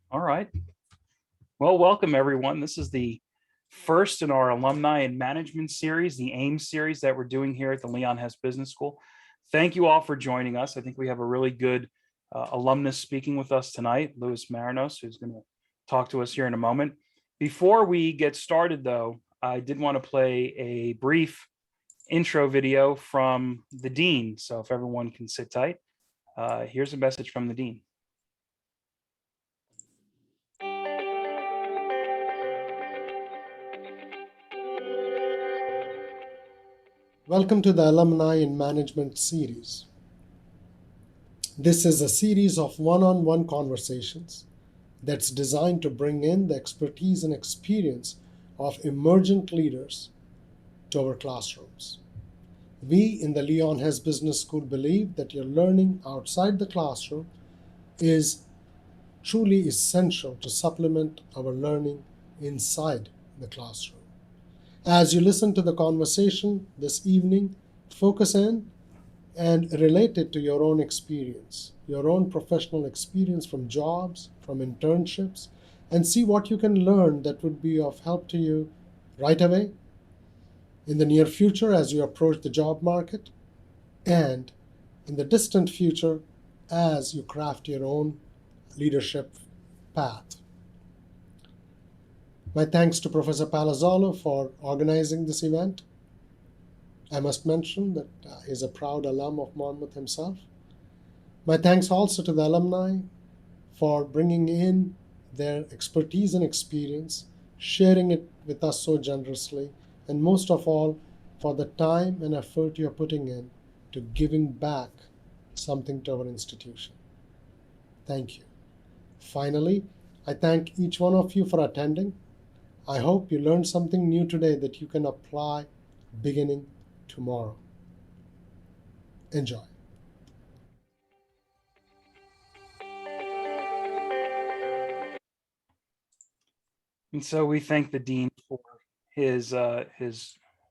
All right. Well, welcome everyone. This is the first in our Alumni and Management series, the AIM series that we're doing here at the Leon Hess Business School. Thank you all for joining us. I think we have a really good alumnus speaking with us tonight, Louis Marinos, who's going to talk to us here in a moment. Before we get started, though, I did want to play a brief intro video from the Dean. So if everyone can sit tight, here's a message from the Dean. Welcome to the Alumni in Management series. This is a series of one-on-one conversations that's designed to bring in the expertise and experience of emergent leaders to our classrooms. We in the Leon Hess Business School believe that your learning outside the classroom is truly essential to supplement our learning inside the classroom. As you listen to the conversation this evening, focus in and relate it to your own experience, your own professional experience from jobs, from internships, and see what you can learn that would be of help to you right away, in the near future as you approach the job market, and in the distant future as you craft your own leadership path. My thanks to Professor Palazzolo for organizing this event. I must mention that he's a proud alum of Monmouth himself. My thanks also to the alumni for bringing in their expertise and experience, sharing it with us so generously, and most of all, for the time and effort you're putting in to giving back something to our institution. Thank you. Finally, I thank each one of you for attending. I hope you learned something new today that you can apply beginning tomorrow. Enjoy. And so we thank the Dean for his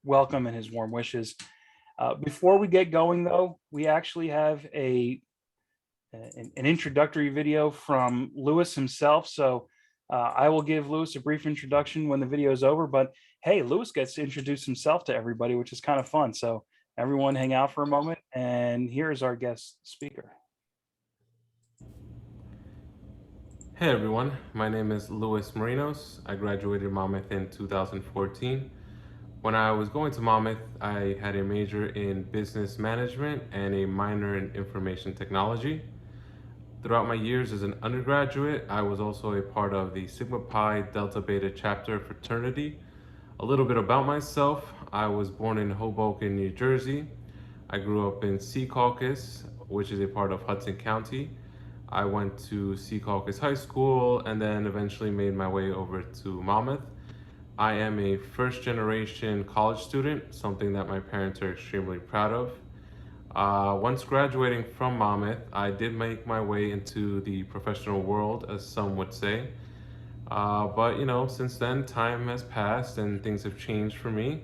welcome and his warm wishes. Before we get going, though, we actually have an introductory video from Louis himself. So I will give Louis a brief introduction when the video is over. But hey, Louis gets to introduce himself to everybody, which is kind of fun. So everyone hang out for a moment. And here's our guest speaker. Hey everyone, my name is Louis Marinos. I graduated Monmouth in 2014. When I was going to Monmouth, I had a major in business management and a minor in information technology. Throughout my years as an undergraduate, I was also a part of the Sigma Pi Delta Beta chapter fraternity. A little bit about myself: I was born in Hoboken, New Jersey. I grew up in Secaucus, which is a part of Hudson County. I went to Secaucus High School and then eventually made my way over to Monmouth. I am a first generation college student, something that my parents are extremely proud of. Once graduating from Monmouth, I did make my way into the professional world, as some would say. But since then, time has passed and things have changed for me.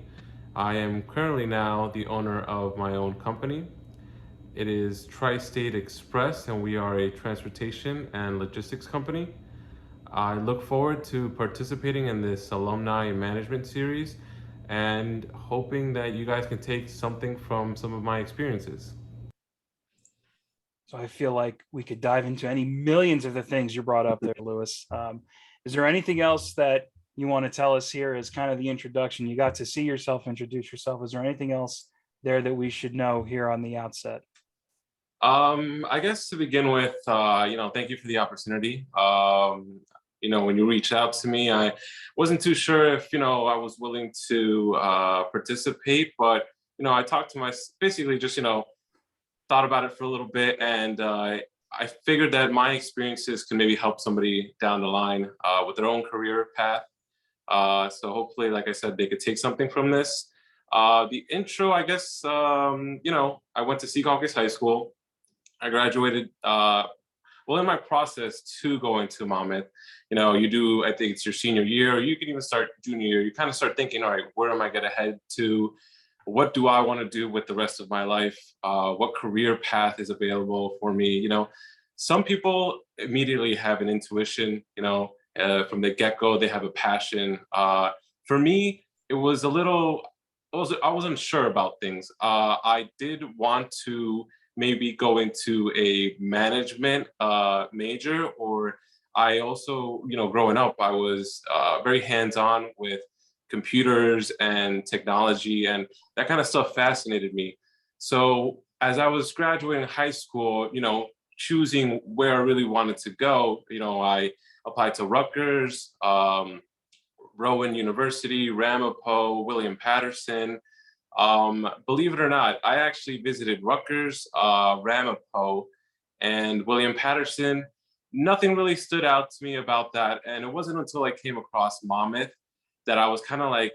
I am currently now the owner of my own company. It is Tri-State Express, and we are a transportation and logistics company. I look forward to participating in this alumni management series and hoping that you guys can take something from some of my experiences. So I feel like we could dive into any millions of the things you brought up there, Louis. Is there anything else that you want to tell us here as kind of the introduction? You got to see yourself, introduce yourself. Is there anything else there that we should know here on the outset? I guess to begin with, thank you for the opportunity. When you reached out to me, I wasn't too sure if, I was willing to participate, but, I talked to basically just, thought about it for a little bit, and I figured that my experiences can maybe help somebody down the line with their own career path. So hopefully, like I said, they could take something from this. The intro, I guess, I went to Secaucus High School. I graduated, in my process to going to Monmouth, you do, I think it's your senior year, or you can even start junior year. You kind of start thinking, all right, where am I going to head to? What do I want to do with the rest of my life? What career path is available for me? some people immediately have an intuition, from the get-go, they have a passion. For me, it was a little, I wasn't sure about things. I did want to maybe go into a management major, or I also, growing up, I was very hands-on with computers and technology, and that kind of stuff fascinated me. So as I was graduating high school, choosing where I really wanted to go, I applied to Rutgers, Rowan University, Ramapo, William Patterson. Believe it or not, I actually visited Rutgers, Ramapo, and William Patterson. Nothing really stood out to me about that. And it wasn't until I came across Monmouth that I was kind of like,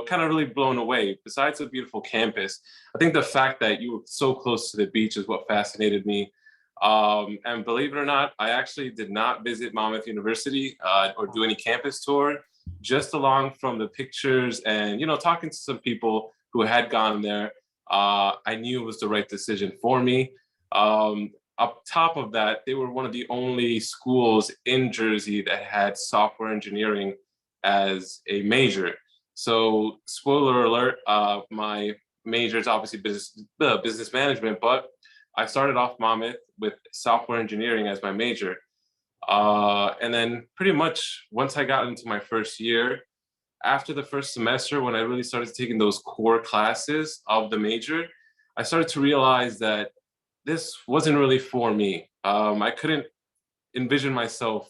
kind of really blown away. Besides the beautiful campus, I think the fact that you were so close to the beach is what fascinated me. And believe it or not, I actually did not visit Monmouth University or do any campus tour. Just along from the pictures and talking to some people who had gone there, I knew it was the right decision for me. Up top of that, they were one of the only schools in Jersey that had software engineering as a major. So spoiler alert, my major is obviously business management, but I started off Monmouth with software engineering as my major. And then pretty much once I got into my first year, after the first semester, when I really started taking those core classes of the major, I started to realize that this wasn't really for me. I couldn't envision myself,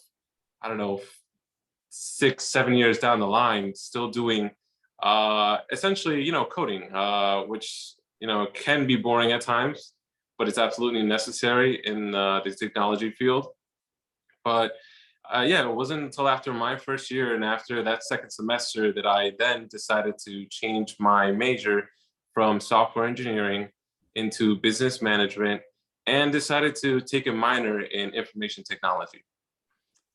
I don't know, 6, 7 years down the line, still doing essentially, coding, which, can be boring at times, but it's absolutely necessary in the technology field. But yeah, it wasn't until after my first year and after that second semester that I then decided to change my major from software engineering into business management and decided to take a minor in information technology.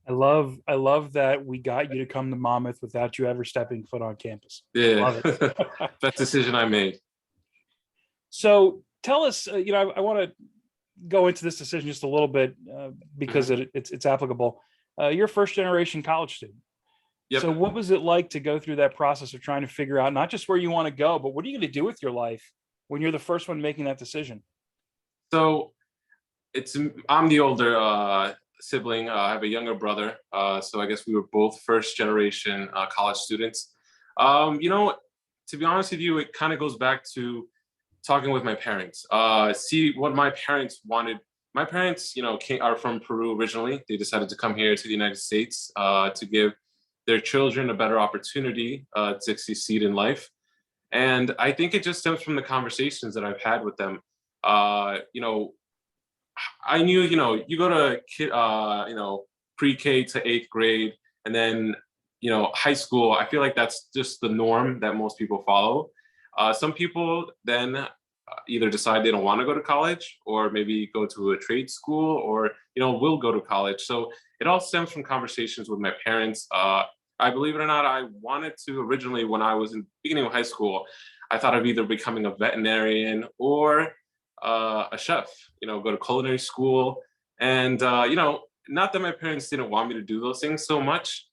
I love that we got you to come to Monmouth without you ever stepping foot on campus. Yeah, Love it. best decision I made. So tell us, I want to go into this decision just a little bit because it's applicable. You're a first generation college student. Yep. So what was it like to go through that process of trying to figure out not just where you want to go, but what are you going to do with your life when you're the first one making that decision? So I'm the older sibling. I have a younger brother. So I guess we were both first generation college students. To be honest with you, it kind of goes back to talking with my parents. See what my parents wanted. My parents, are from Peru originally. They decided to come here to the United States to give their children a better opportunity to succeed in life. And I think it just stems from the conversations that I've had with them. I knew, you go to pre-K to 8th grade, and then, high school. I feel like that's just the norm that most people follow. Some people then either decide they don't want to go to college, or maybe go to a trade school, or will go to college. So it all stems from conversations with my parents. I believe it or not, I wanted to originally, when I was in the beginning of high school, I thought of either becoming a veterinarian or a chef. Go to culinary school, and not that my parents didn't want me to do those things so much.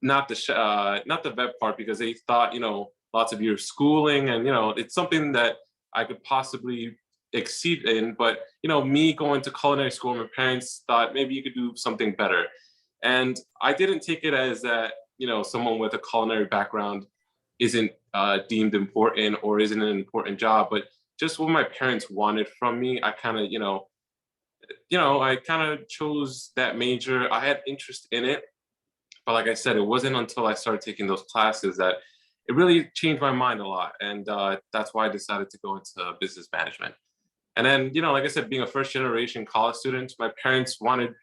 Not the vet part, because they thought lots of years schooling, and it's something that I could possibly exceed in. But me going to culinary school, my parents thought maybe you could do something better, and I didn't take it as that someone with a culinary background isn't deemed important or isn't an important job, but just what my parents wanted from me. I kind of I kind of chose that major. I had interest in it, but like I said, it wasn't until I started taking those classes that it really changed my mind a lot. And that's why I decided to go into business management. And then, like I said, being a first generation college student, my parents wanted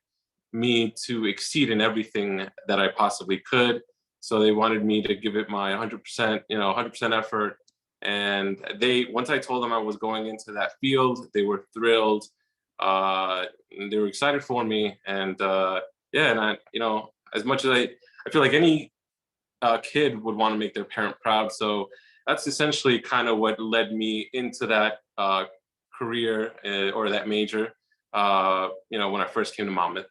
me to exceed in everything that I possibly could. So they wanted me to give it my 100%, 100% effort. And once I told them I was going into that field, they were thrilled. They were excited for me. And yeah, and I, as much as I feel like any kid would want to make their parent proud. So that's essentially kind of what led me into that career or that major. when I first came to Monmouth.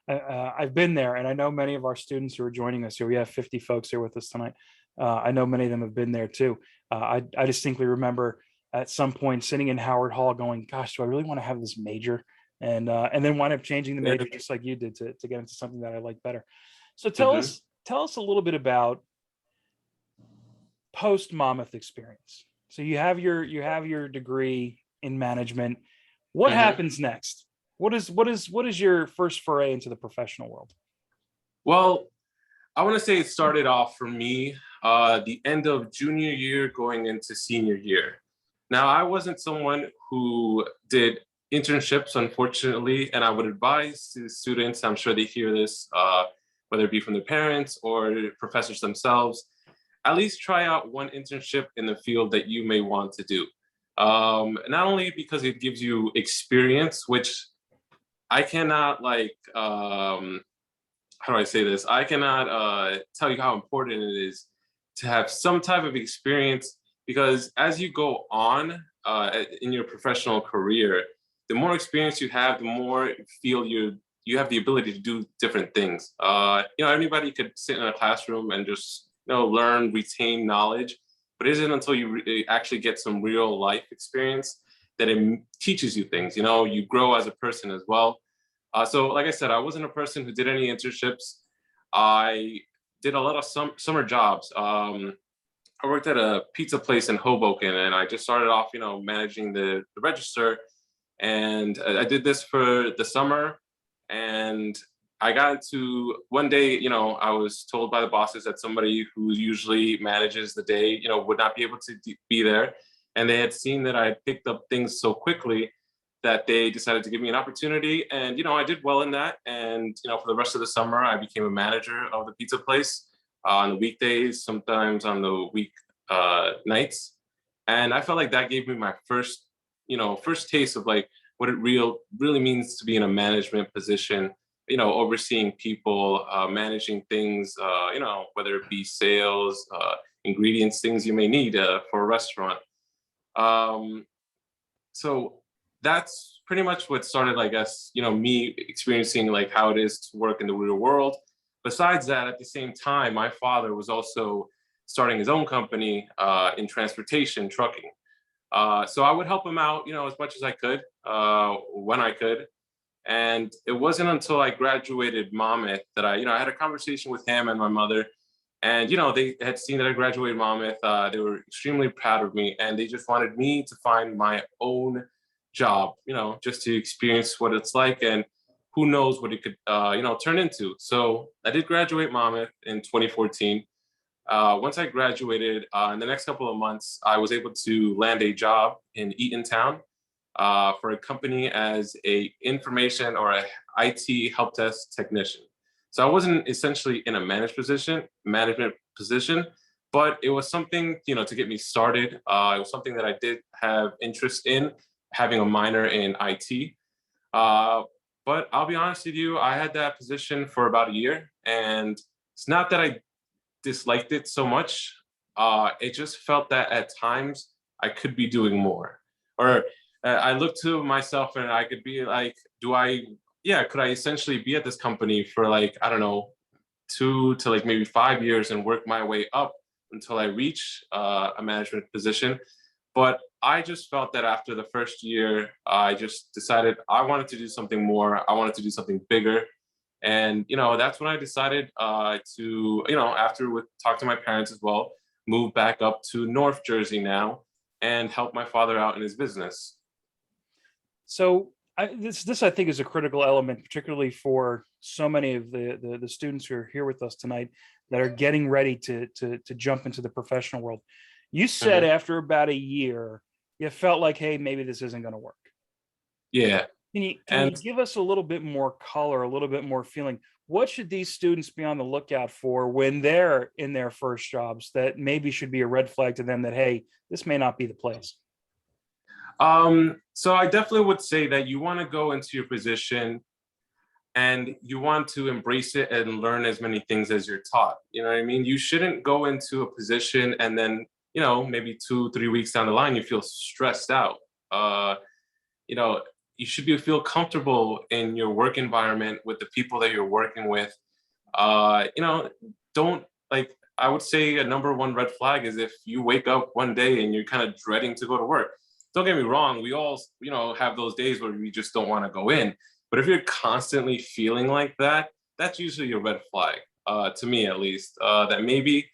I've been there, and I know many of our students who are joining us here. We have 50 folks here with us tonight. I know many of them have been there too. I distinctly remember at some point sitting in Howard Hall going, gosh, do I really want to have this major? And then wind up changing the major just like you did to get into something that I like better. So tell us a little bit about post Monmouth experience. So you have your degree in management. What happens next? What is your first foray into the professional world? Well, I want to say it started off for me the end of junior year going into senior year. Now, I wasn't someone who did internships, unfortunately, and I would advise to students, I'm sure they hear this, whether it be from their parents or professors themselves, at least try out one internship in the field that you may want to do. Not only because it gives you experience, which I cannot how do I say this? I cannot tell you how important it is to have some type of experience, because as you go on in your professional career, the more experience you have, the more you feel you have the ability to do different things. Anybody could sit in a classroom and just learn, retain knowledge, but it isn't until you actually get some real life experience that it teaches you things. You grow as a person as well. So like I said, I wasn't a person who did any internships. I did a lot of summer jobs. I worked at a pizza place in Hoboken, and I just started off, managing the register. And I did this for the summer. And I got into one day, I was told by the bosses that somebody who usually manages the day, would not be able to be there. And they had seen that I had picked up things so quickly that they decided to give me an opportunity. And, I did well in that. And, for the rest of the summer, I became a manager of the pizza place on the weekdays, sometimes on the week nights. And I felt like that gave me my first taste of like what it really means to be in a management position, overseeing people, managing things, whether it be sales, ingredients, things you may need for a restaurant. So that's pretty much what started, I guess, me experiencing like how it is to work in the real world. Besides that, at the same time, my father was also starting his own company in transportation, trucking. So I would help him out, as much as I could, when I could. And it wasn't until I graduated Monmouth that I had a conversation with him and my mother. And, they had seen that I graduated Monmouth. They were extremely proud of me, and they just wanted me to find my own job, just to experience what it's like, and who knows what it could, turn into. So I did graduate Monmouth in 2014. Once I graduated, in the next couple of months, I was able to land a job in Eatontown for a company as a information or a IT help desk technician. So I wasn't essentially in a management position, but it was something, to get me started. It was something that I did have interest in, having a minor in IT. But I'll be honest with you, I had that position for about a year, and it's not that I disliked it so much. It just felt that at times I could be doing more. Or I looked to myself and I could be like, could I essentially be at this company for like, I don't know, 2 to like maybe 5 years and work my way up until I reach a management position. But I just felt that after the first year, I just decided I wanted to do something more. I wanted to do something bigger. And, that's when I decided to, after talk to my parents as well, move back up to North Jersey now and help my father out in his business. So this I think is a critical element, particularly for so many of the students who are here with us tonight that are getting ready to jump into the professional world. You said after about a year, you felt like, hey, maybe this isn't going to work. Yeah. Can you give us a little bit more color, a little bit more feeling? What should these students be on the lookout for when they're in their first jobs that maybe should be a red flag to them that, hey, this may not be the place? So I definitely would say that you want to go into your position and you want to embrace it and learn as many things as you're taught. You know what I mean? You shouldn't go into a position and then, maybe 2-3 weeks down the line, you feel stressed out. you should feel comfortable in your work environment with the people that you're working with. You know, don't like, I would say a number one red flag is if you wake up one day and you're kind of dreading to go to work. Don't get me wrong, we all, you know, have those days where we just don't want to go in. But if you're constantly feeling like that, that's usually a red flag, to me at least, that maybe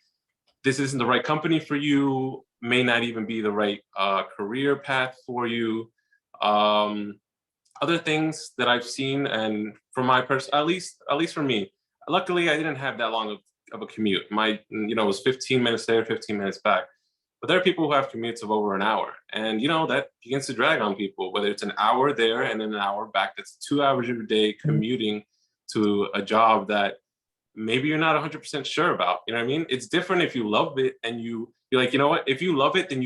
this isn't the right company for you, may not even be the right career path for you. Um, Other things that I've seen, and for my person, at least for me, luckily I didn't have that long of a commute. My, you know, it was 15 minutes there, 15 minutes back. But there are people who have commutes of over an hour, and you know that begins to drag on people. Whether it's an hour there and then an hour back, that's 2 hours of your day commuting to a job that maybe you're not 100% sure about. You know what I mean? It's different if you love it and you're like, you know what? If you love it, then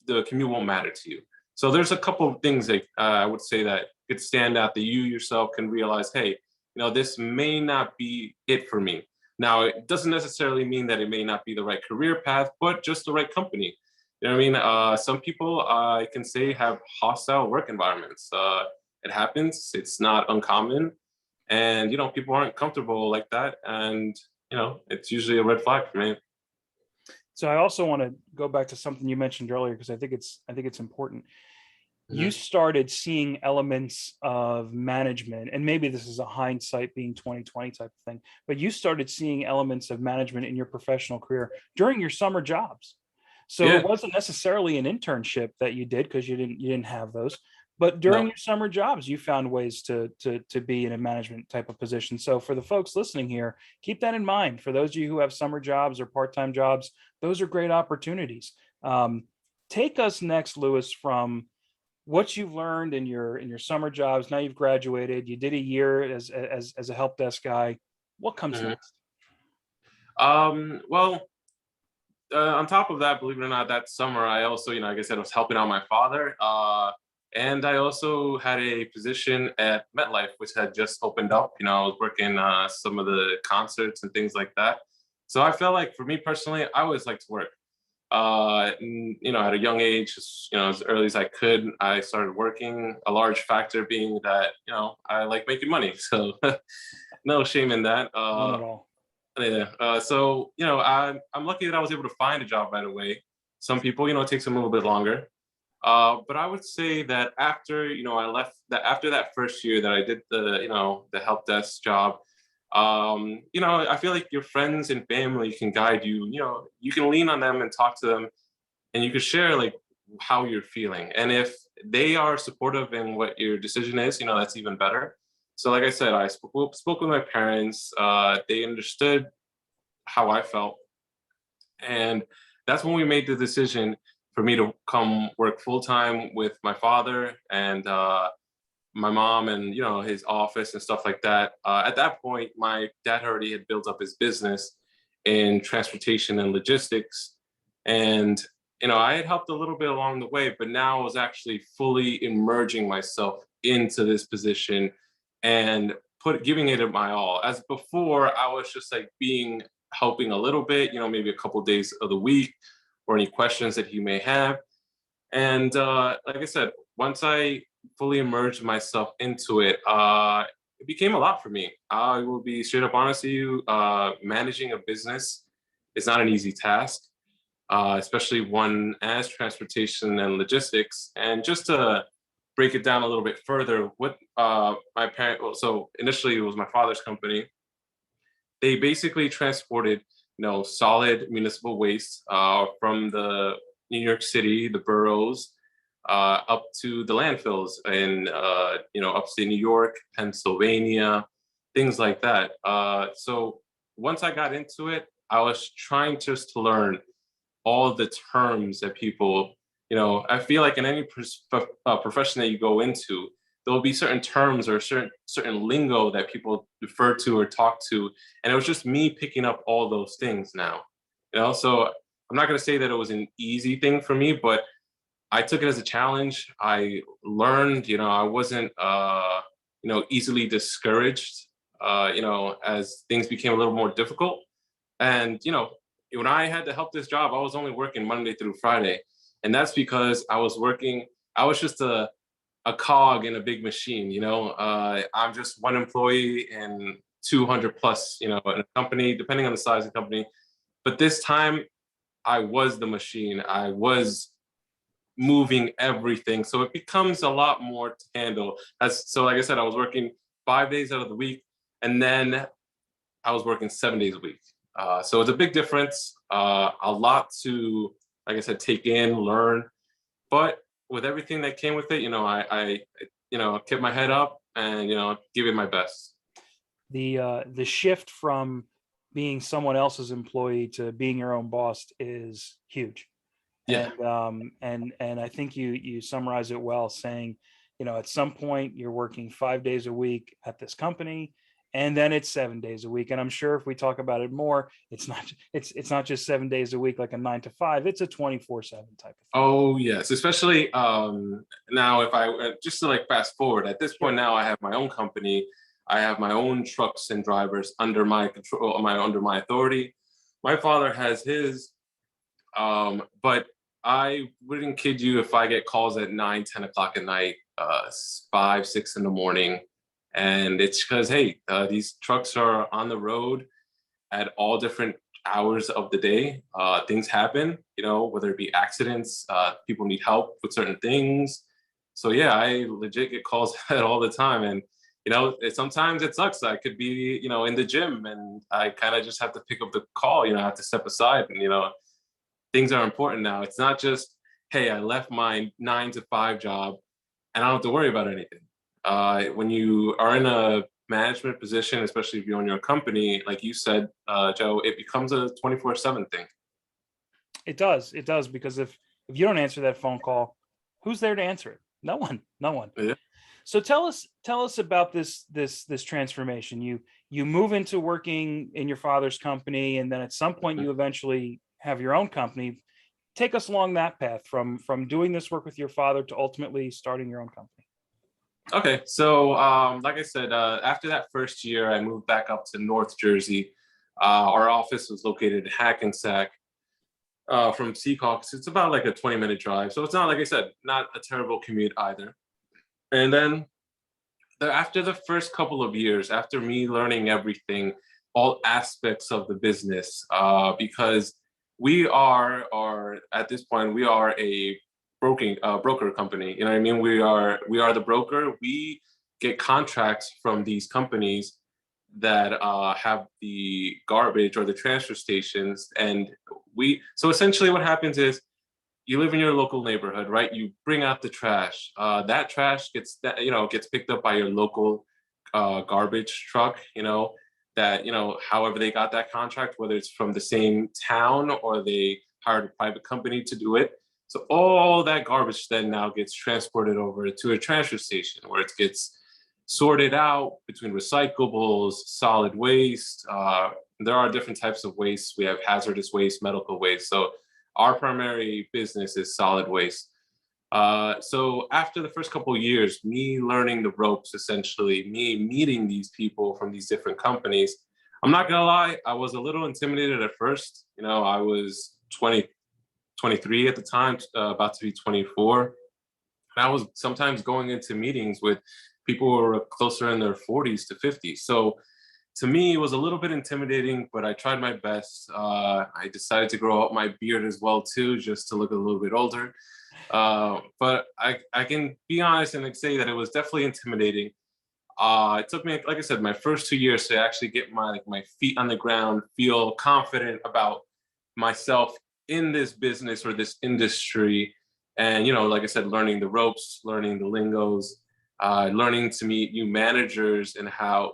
the commute won't matter to you. So there's a couple of things that I would say that could stand out that you yourself can realize, hey, you know, this may not be it for me. Now, it doesn't necessarily mean that it may not be the right career path, but just the right company. You know what I mean? Some people, I can say, have hostile work environments. It happens. It's not uncommon. And, you know, people aren't comfortable like that. And, you know, it's usually a red flag for me. So I also want to go back to something you mentioned earlier, because I think it's important. You Mhm. started seeing elements of management, and maybe this is a hindsight being 2020 type of thing, but you started seeing elements of management in your professional career during your summer jobs. So it Yeah, wasn't necessarily an internship that you did, because you didn't have those, but during no. your summer jobs, you found ways to be in a management type of position. So for the folks listening here, keep that in mind. For those of you who have summer jobs or part-time jobs, those are great opportunities. Take us next, Louis, from what you've learned in your summer jobs. Now you've graduated, you did a year as a help desk guy. What comes Mhm. next? Well, on top of that, believe it or not, that summer I also, you know, like I said, I was helping out my father, and I also had a position at MetLife, which had just opened up. You know, I was working some of the concerts and things like that. So I felt like, for me personally, I always like to work. You know, at a young age, you know, as early as I could, I started working. A large factor being that, you know, I like making money, so no shame in that. None at all. Yeah. So, you know, I'm lucky that I was able to find a job right away. Some people, you know, it takes them a little bit longer. But I would say that after, you know, I left that after that first year that I did the, you know, the help desk job, you know, I feel like your friends and family can guide you. You know, you can lean on them and talk to them, and you can share like how you're feeling. And if they are supportive in what your decision is, you know, that's even better. So, like I said, I spoke with my parents. They understood how I felt, and that's when we made the decision for me to come work full time with my father and my mom, and you know, his office and stuff like that. At that point, my dad already had built up his business in transportation and logistics, and you know, I had helped a little bit along the way, but now I was actually fully immersing myself into this position and giving it my all. As before, I was just like being helping a little bit, you know, maybe a couple days of the week, or any questions that he may have. And like I said, once I fully immersed myself into it, it became a lot for me. I will be straight up honest with you. Managing a business is not an easy task, especially one as transportation and logistics. And just to break it down a little bit further, what my parent, well, so initially it was my father's company. They basically transported, you know, solid municipal waste from the New York City, the boroughs, up to the landfills in, you know, upstate New York, Pennsylvania, things like that. So once I got into it, I was trying just to learn all the terms that people, you know, I feel like in any profession that you go into, there will be certain terms or certain lingo that people refer to or talk to, and it was just me picking up all those things now, you know. So I'm not going to say that it was an easy thing for me, but I took it as a challenge. I learned, you know, I wasn't, you know, easily discouraged, you know, as things became a little more difficult. And, you know, when I had to help this job, I was only working Monday through Friday. And that's because I was working, I was just a a cog in a big machine. I'm just one employee in 200 plus, in a company, depending on the size of the company. But this time I was the machine. I was moving everything. So it becomes a lot more to handle. So like I said, I was working 5 days out of the week, and then I was working 7 days a week. So it's a big difference, a lot to, like I said, take in, learn. But with everything that came with it, I kept my head up and, give it my best. The shift from being someone else's employee to being your own boss is huge. Yeah. And I think you summarize it well, saying, at some point you're working 5 days a week at this company, and then it's 7 days a week. And I'm sure if we talk about it more, it's not just 7 days a week like a 9 to 5. It's a 24/7 type of thing. Oh yes, especially now if I just to like fast forward at this point now I have my own company. I have my own trucks and drivers under my control, under my authority. My father has his, but I wouldn't kid you if I get calls at 9, 10 o'clock at night, 5, 6 in the morning. And it's because, hey, these trucks are on the road at all different hours of the day. Things happen, whether it be accidents, people need help with certain things. So yeah, I legit get calls all the time. And, sometimes it sucks. I could be, in the gym and I kind of just have to pick up the call, I have to step aside and, things are important now. It's not just, hey, I left my 9 to 5 job and I don't have to worry about anything. When you are in a management position, especially if you own your company, like you said, Joe, it becomes a 24/7 thing. It does, because if you don't answer that phone call, who's there to answer it? No one. Yeah. So tell us about this transformation. You move into working in your father's company, and then at some point you eventually have your own company. Take us along that path from doing this work with your father to ultimately starting your own company. Okay, so like I said, after that first year, I moved back up to North Jersey. Our office was located in Hackensack. From Seahawks, it's about like a 20-minute drive. So it's not, like I said, not a terrible commute either. And then after the first couple of years, after me learning everything, all aspects of the business, because we are, or at this point, we are a broker company. You know what I mean? We are the broker. We get contracts from these companies that have the garbage or the transfer stations, and so essentially what happens is you live in your local neighborhood, right? You bring out the trash. That trash gets picked up by your local garbage truck. However they got that contract, whether it's from the same town or they hired a private company to do it. So all that garbage then now gets transported over to a transfer station where it gets sorted out between recyclables, solid waste. There are different types of waste. We have hazardous waste, medical waste. So our primary business is solid waste. So after the first couple of years, me learning the ropes, essentially, me meeting these people from these different companies, I'm not gonna lie, I was a little intimidated at first. I was 23 at the time, about to be 24. And I was sometimes going into meetings with people who were closer in their 40s to 50s. So to me, it was a little bit intimidating, but I tried my best. I decided to grow out my beard as well, too, just to look a little bit older. But I can be honest and say that it was definitely intimidating. It took me, like I said, my first 2 years to actually get my feet on the ground, feel confident about myself in this business or this industry. And, like I said, learning the ropes, learning the lingos, learning to meet new managers and how,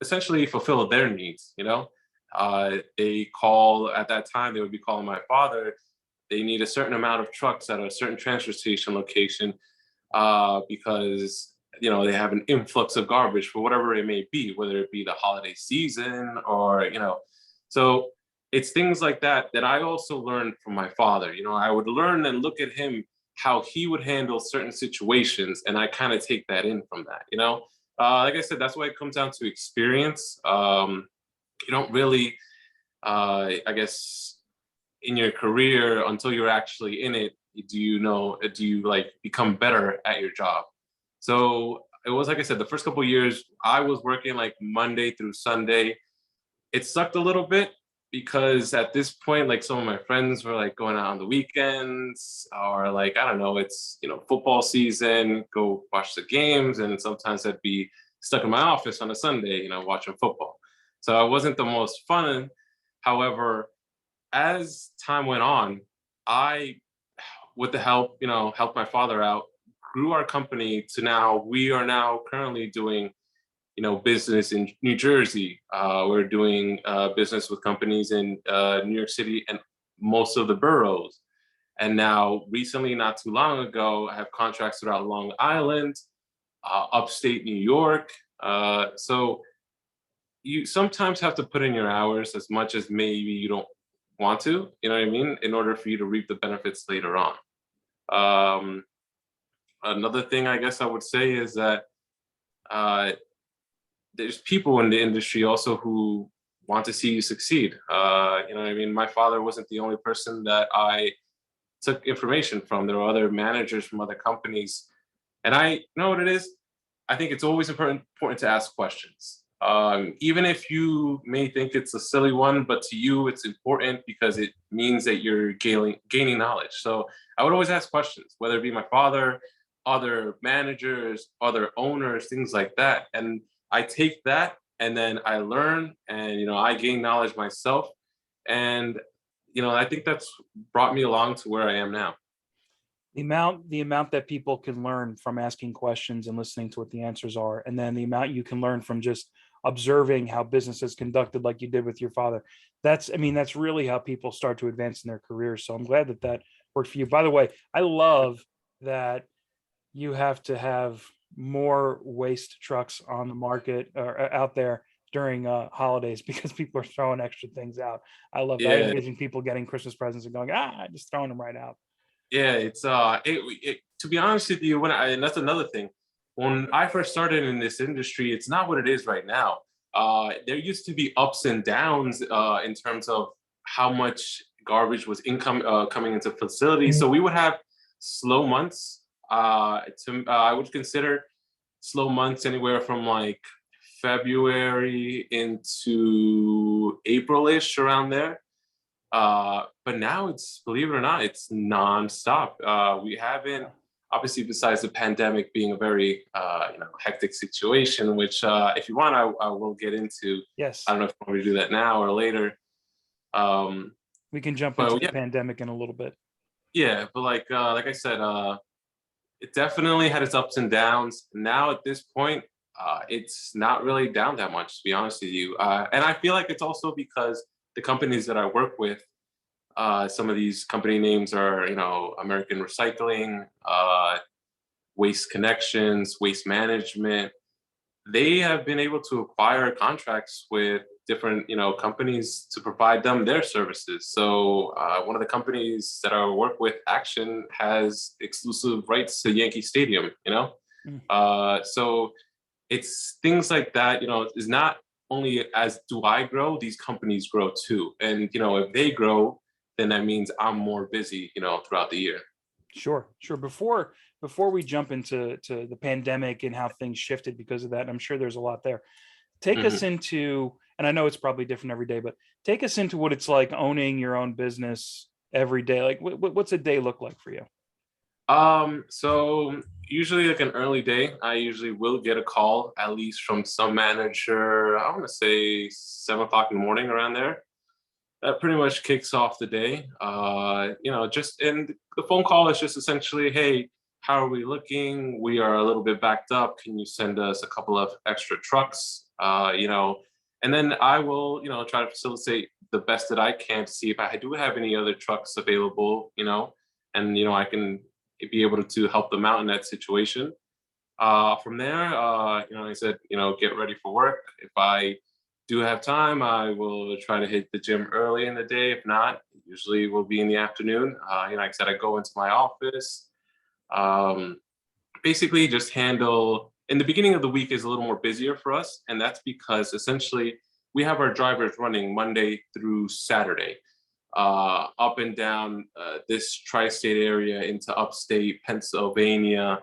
essentially fulfill their needs. They call at that time, they would be calling my father. They need a certain amount of trucks at a certain transfer station location because, they have an influx of garbage for whatever it may be, whether it be the holiday season or, so it's things like that that I also learned from my father. I would learn and look at him, how he would handle certain situations. And I kind of take that in from that, like I said, that's why it comes down to experience. You don't really, I guess, in your career until you're actually in it, do you like become better at your job? So it was, like I said, the first couple of years I was working like Monday through Sunday. It sucked a little bit because at this point, like some of my friends were like going out on the weekends, or like, I don't know, it's, football season, go watch the games. And sometimes I'd be stuck in my office on a Sunday, watching football. So it wasn't the most fun. However, as time went on, I, with the help, helped my father out, grew our company to now, we are now currently doing business in New Jersey. We're doing business with companies in New York City and most of the boroughs. And now recently, not too long ago, I have contracts throughout Long Island, upstate New York. So you sometimes have to put in your hours as much as maybe you don't want to, you know what I mean, in order for you to reap the benefits later on. Another thing I guess I would say is that there's people in the industry also who want to see you succeed. You know what I mean? My father wasn't the only person that I took information from. There were other managers from other companies. And you know what it is? I think it's always important to ask questions. Even if you may think it's a silly one, but to you it's important because it means that you're gaining knowledge. So I would always ask questions, whether it be my father, other managers, other owners, things like that. And I take that and then I learn and, I gain knowledge myself. And, I think that's brought me along to where I am now. The amount that people can learn from asking questions and listening to what the answers are, and then the amount you can learn from just observing how business is conducted, like you did with your father. That's really how people start to advance in their careers. So I'm glad that worked for you. By the way, I love that you have to have more waste trucks on the market or out there during holidays because people are throwing extra things out. I love that. I Yeah. envision people getting Christmas presents and going, just throwing them right out. Yeah, it's to be honest with you, and that's another thing. When I first started in this industry, it's not what it is right now. There used to be ups and downs in terms of how much garbage was coming into facilities. So we would have slow months. I would consider slow months anywhere from like February into April-ish, around there. But now it's, believe it or not, it's nonstop. We haven't, obviously, besides the pandemic being a very, hectic situation, which if you want, I will get into. Yes. I don't know if you want me to do that now or later. We can jump into the pandemic in a little bit. Yeah, but like I said, it definitely had its ups and downs. Now at this point, it's not really down that much, to be honest with you. And I feel like it's also because the companies that I work with, some of these company names are, American Recycling, Waste Connections, Waste Management. They have been able to acquire contracts with different, companies to provide them their services. So one of the companies that I work with, Action, has exclusive rights to Yankee Stadium, So it's things like that, is not only as do I grow, these companies grow too. And, if they grow, then that means I'm more busy, throughout the year. Sure. Before we jump into the pandemic and how things shifted because of that, and I'm sure there's a lot there. Take us into, and I know it's probably different every day, but take us into what it's like owning your own business every day. Like, what's a day look like for you? So usually like an early day, I usually will get a call, at least from some manager, I want to say 7 o'clock in the morning, around there. That pretty much kicks off the day. And the phone call is just essentially, hey, how are we looking? We are a little bit backed up. Can you send us a couple of extra trucks? And then I will, try to facilitate the best that I can to see if I do have any other trucks available, and, I can be able to help them out in that situation. From there, I said, get ready for work. If I do have time, I will try to hit the gym early in the day. If not, usually will be in the afternoon. Like I said, I go into my office, basically just handle, in the beginning of the week is a little more busier for us. And that's because essentially we have our drivers running Monday through Saturday. up and down this tri-state area into upstate Pennsylvania.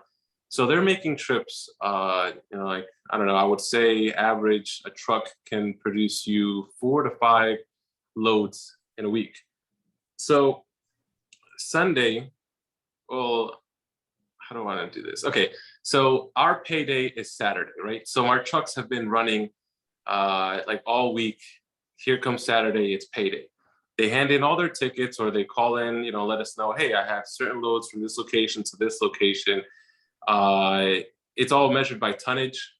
So they're making trips, like, I don't know, I would say average, a truck can produce you 4 to 5 loads in a week. So Sunday, well, how do I want to do this? Okay, so our payday is Saturday, right? So our trucks have been running like all week. Here comes Saturday, it's payday. They hand in all their tickets, or they call in, let us know, hey, I have certain loads from this location to this location. It's all measured by tonnage,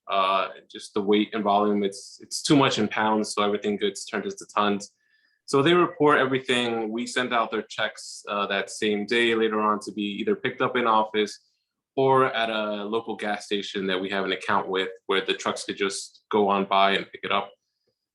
just the weight and volume. It's too much in pounds, so everything gets turned into tons. So they report everything. We send out their checks that same day later on to be either picked up in office or at a local gas station that we have an account with, where the trucks could just go on by and pick it up.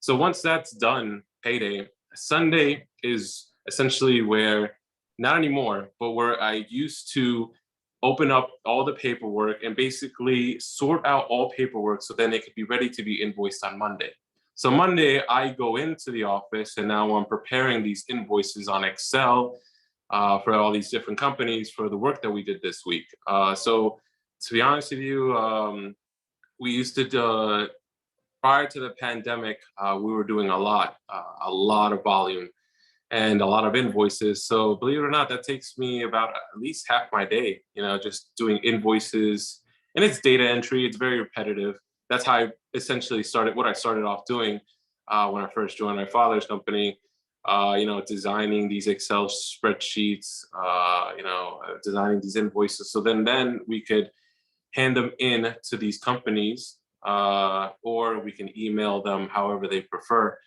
So once that's done, payday, Sunday is essentially where, not anymore, but where I used to open up all the paperwork and basically sort out all paperwork so then it could be ready to be invoiced on Monday. So Monday, I go into the office and now I'm preparing these invoices on Excel for all these different companies for the work that we did this week. So to be honest with you, we used to, prior to the pandemic, we were doing a lot of volume and a lot of invoices. So believe it or not, that takes me about at least half my day, just doing invoices. And it's data entry, it's very repetitive. That's how I essentially what I started off doing when I first joined my father's company, designing these Excel spreadsheets, designing these invoices. So then we could hand them in to these companies, or we can email them however they prefer.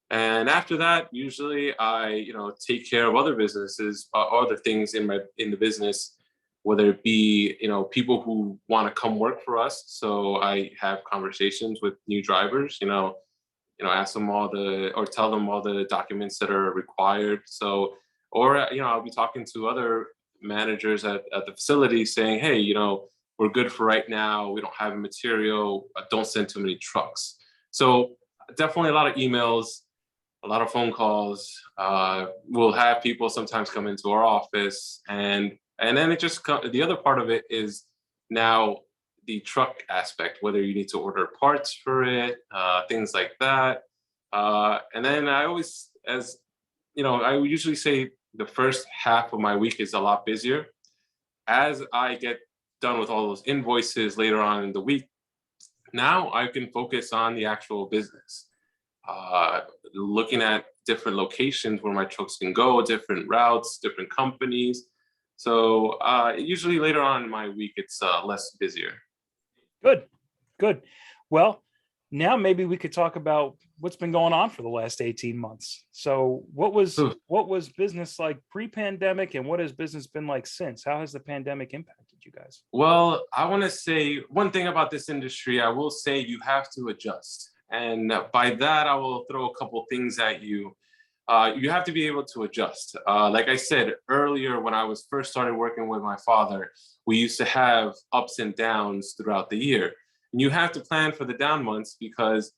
And after that, usually I, take care of other businesses, other things in the business, whether it be, people who want to come work for us. So I have conversations with new drivers, ask them or tell them all the documents that are required. So, or, I'll be talking to other managers at the facility saying, hey, we're good for right now. We don't have material. Don't send too many trucks. So definitely a lot of emails, a lot of phone calls. We'll have people sometimes come into our office, and then it just the other part of it is now the truck aspect, whether you need to order parts for it, things like that. And then I always, I usually say the first half of my week is a lot busier. As I get done with all those invoices later on in the week, now I can focus on the actual business. Looking at different locations where my trucks can go, different routes, different companies. So usually later on in my week, it's less busier. Good. Well, now maybe we could talk about what's been going on for the last 18 months. So what was business like pre-pandemic, and what has business been like since? How has the pandemic impacted you guys? Well, I want to say one thing about this industry. I will say you have to adjust. And by that, I will throw a couple things at you. You have to be able to adjust. Like I said earlier, when I was first started working with my father, we used to have ups and downs throughout the year. And you have to plan for the down months, because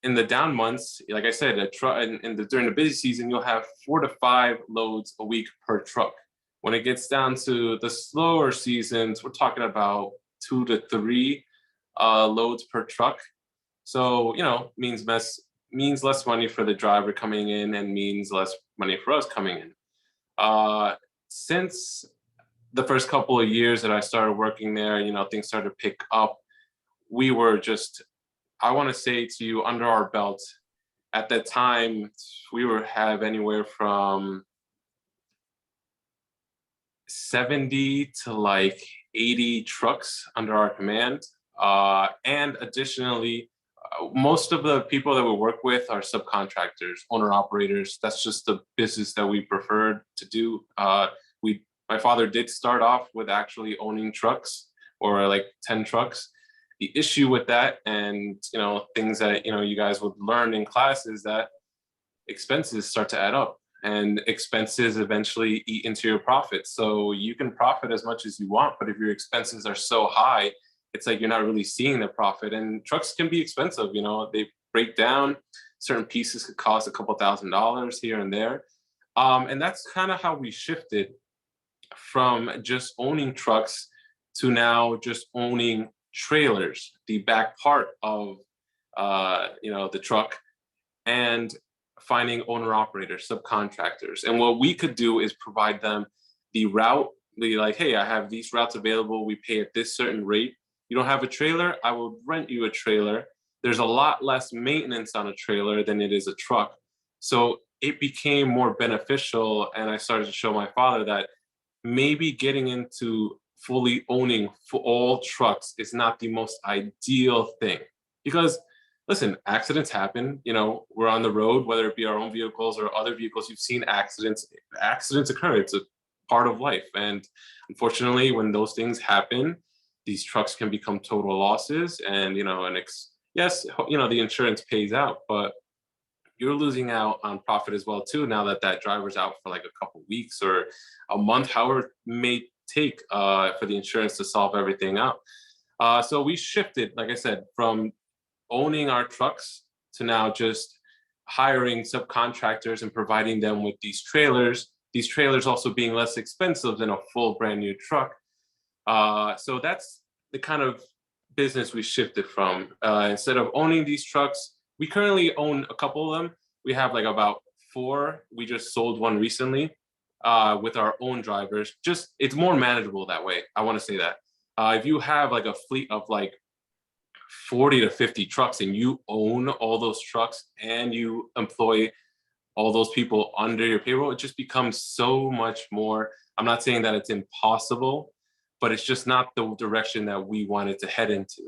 in the down months, like I said, during the busy season, you'll have 4 to 5 loads a week per truck. When it gets down to the slower seasons, we're talking about 2 to 3 loads per truck. So, means less money for the driver coming in, and means less money for us coming in. Since the first couple of years that I started working there, things started to pick up. We were just, I want to say to you, under our belt at that time, we have anywhere from 70 to like 80 trucks under our command. And additionally, most of the people that we work with are subcontractors, owner operators. That's just the business that we preferred to do. My father did start off with actually owning trucks, or like 10 trucks. The issue with that, and things that you guys would learn in class, is that expenses start to add up, and expenses eventually eat into your profits. So you can profit as much as you want, but if your expenses are so high, it's like you're not really seeing the profit. And trucks can be expensive. They break down. Certain pieces could cost a couple $1,000s here and there. And that's kind of how we shifted from just owning trucks to now just owning trailers, the back part of the truck, and finding owner operators, subcontractors. And what we could do is provide them the route. Be like, hey, I have these routes available. We pay at this certain rate. You don't have a trailer, I will rent you a trailer. There's a lot less maintenance on a trailer than it is a truck. So it became more beneficial. And I started to show my father that maybe getting into fully owning for all trucks is not the most ideal thing. Because listen, accidents happen. We're on the road, whether it be our own vehicles or other vehicles. You've seen accidents. Accidents occur. It's a part of life. And unfortunately, when those things happen, these trucks can become total losses. And, yes, the insurance pays out, but you're losing out on profit as well, too, now that driver's out for like a couple weeks or a month, however it may take for the insurance to solve everything out. So we shifted, like I said, from owning our trucks to now just hiring subcontractors and providing them with these trailers also being less expensive than a full brand new truck. So that's the kind of business we shifted from. Instead of owning these trucks, we currently own a couple of them. We have like about 4. We just sold one recently with our own drivers. Just, it's more manageable that way. I want to say that. If you have like a fleet of like 40 to 50 trucks and you own all those trucks and you employ all those people under your payroll, it just becomes so much more. I'm not saying that it's impossible, but it's just not the direction that we wanted to head into.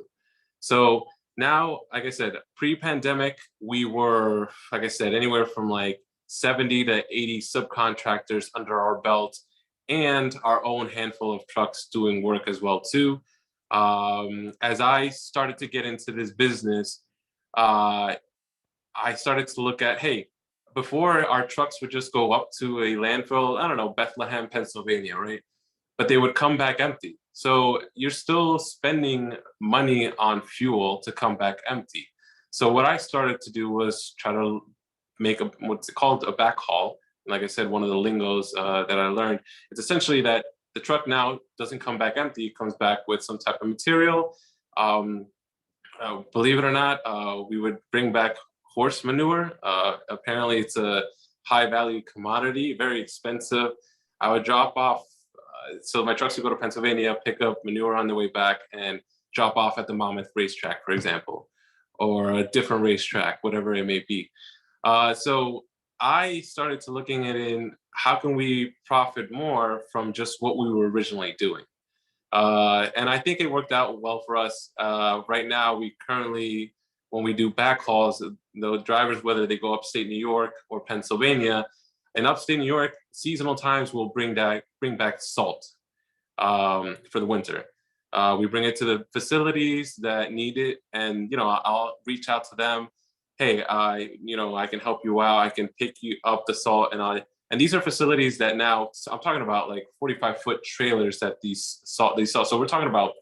So now, like I said, pre-pandemic, we were, like I said, anywhere from like 70 to 80 subcontractors under our belt and our own handful of trucks doing work as well too. As I started to get into this business, I started to look at, hey, before our trucks would just go up to a landfill, I don't know, Bethlehem, Pennsylvania, right? But they would come back empty. So you're still spending money on fuel to come back empty. So what I started to do was try to make what's called a backhaul. Like I said, one of the lingos that I learned, it's essentially that the truck now doesn't come back empty, it comes back with some type of material. Believe it or not, we would bring back horse manure. Apparently it's a high value commodity, very expensive. I would drop off, so my trucks would go to Pennsylvania, pick up manure on the way back and drop off at the Monmouth racetrack, for example, or a different racetrack, whatever it may be. So I started to looking at it in how can we profit more from just what we were originally doing. And I think it worked out well for us. Right now, we currently, when we do backhauls, the drivers, whether they go upstate New York or Pennsylvania, in upstate New York, seasonal times will bring back salt for the winter. We bring it to the facilities that need it, and I'll reach out to them. Hey, I can help you out. I can pick you up the salt, and these are facilities that now, so I'm talking about like 45-foot trailers that these salt. So we're talking about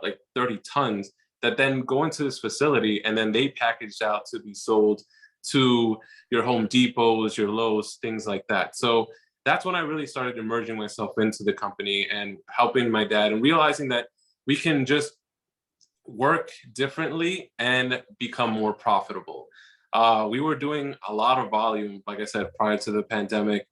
like 30 tons that then go into this facility, and then they package out to be sold to your Home Depots, your Lowe's, things like that. So that's when I really started immersing myself into the company and helping my dad and realizing that we can just work differently and become more profitable. We were doing a lot of volume, like I said, prior to the pandemic,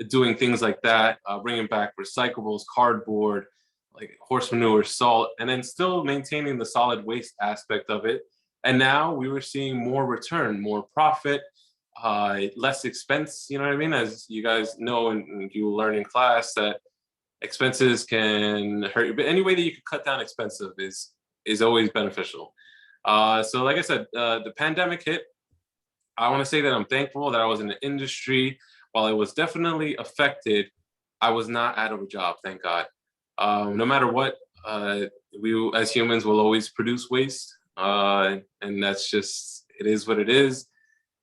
doing things like that, bringing back recyclables, cardboard, like horse manure, salt, and then still maintaining the solid waste aspect of it. And now we were seeing more return, more profit, less expense, you know what I mean? As you guys know, and you learn in class that expenses can hurt you, but any way that you can cut down expensive is always beneficial. So like I said, the pandemic hit. I want to say that I'm thankful that I was in the industry. While it was definitely affected, I was not out of a job, thank God. No matter what, we as humans will always produce waste, and that's just, it is what it is.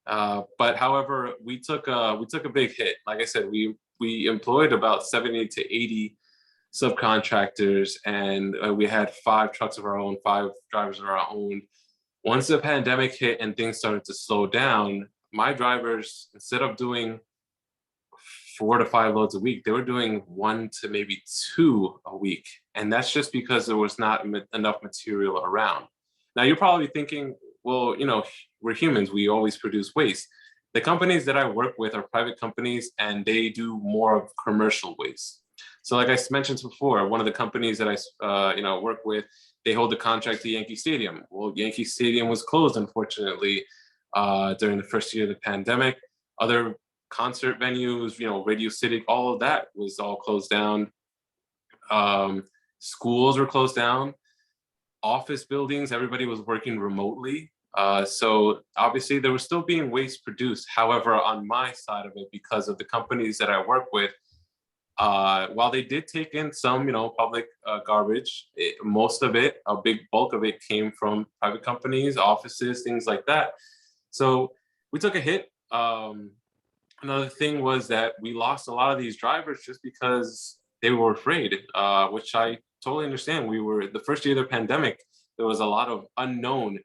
But however, we took a big hit. Like I said, we employed about 70 to 80 subcontractors, and we had 5 trucks of our own, 5 drivers of our own. Once the pandemic hit and things started to slow down, my drivers, instead of doing 4 to 5 loads a week. They were doing 1 to maybe 2 a week. And that's just because there was not enough material around. Now you're probably thinking, well, we're humans, we always produce waste. The companies that I work with are private companies, and they do more of commercial waste. So like I mentioned before, one of the companies that I work with, they hold a contract to Yankee Stadium. Well, Yankee Stadium was closed, unfortunately, during the first year of the pandemic. Other concert venues, Radio City, all of that was all closed down. Schools were closed down. Office buildings, everybody was working remotely. So obviously there was still being waste produced. However, on my side of it, because of the companies that I work with, while they did take in some, public garbage, most of it, a big bulk of it came from private companies, offices, things like that. So we took a hit. Another thing was that we lost a lot of these drivers just because they were afraid, which I totally understand. The first year of the pandemic, there was a lot of unknown,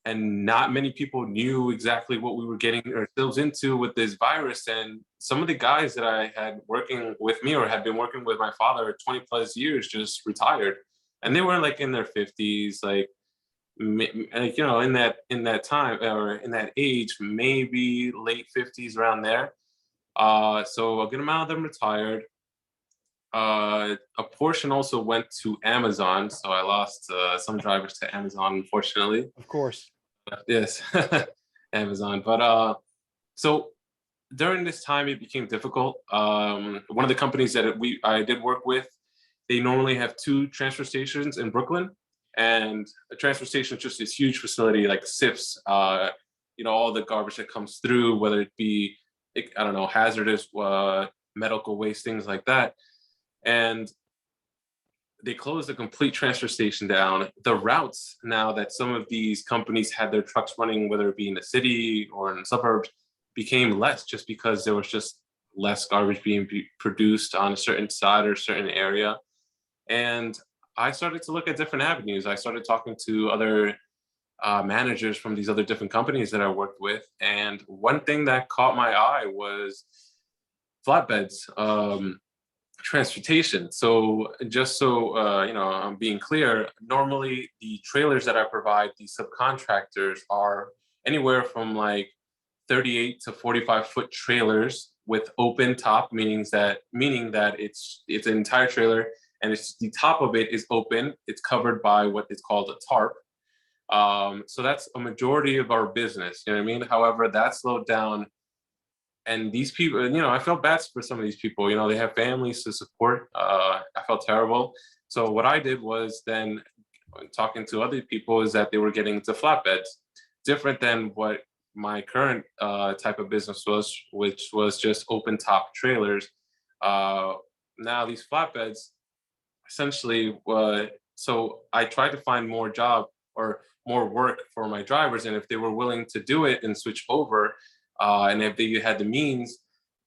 and not many people knew exactly what we were getting ourselves into with this virus. And some of the guys that I had working with me or had been working with my father 20 plus years just retired. And they were like in their 50s, in that time or in that age, maybe late 50s, around there. So a good amount of them retired. A portion also went to Amazon, so I lost some drivers to Amazon, unfortunately. Of course. Yes, Amazon. But so during this time, it became difficult. One of the companies that I did work with, they normally have 2 transfer stations in Brooklyn, and a transfer station is just this huge facility, like SIFs. All the garbage that comes through, whether it be, hazardous medical waste, things like that. And they closed the complete transfer station down. The routes now that some of these companies had their trucks running, whether it be in the city or in the suburbs, became less just because there was just less garbage being produced on a certain side or certain area. And I started to look at different avenues. I started talking to other managers from these other different companies that I worked with. And one thing that caught my eye was flatbeds. Transportation. So just so I'm being clear, normally the trailers that I provide, these subcontractors, are anywhere from like 38 to 45-foot trailers with open top, meaning that it's an entire trailer, and the top of it is open. It's covered by what is called a tarp. So that's a majority of our business. You know what I mean? However, that slowed down. And these people, I felt bad for some of these people. They have families to support. I felt terrible. So what I did was then, talking to other people, is that they were getting into flatbeds, different than what my current type of business was, which was just open top trailers. Now these flatbeds, essentially, so I tried to find more job or more work for my drivers, and if they were willing to do it and switch over. And if they had the means,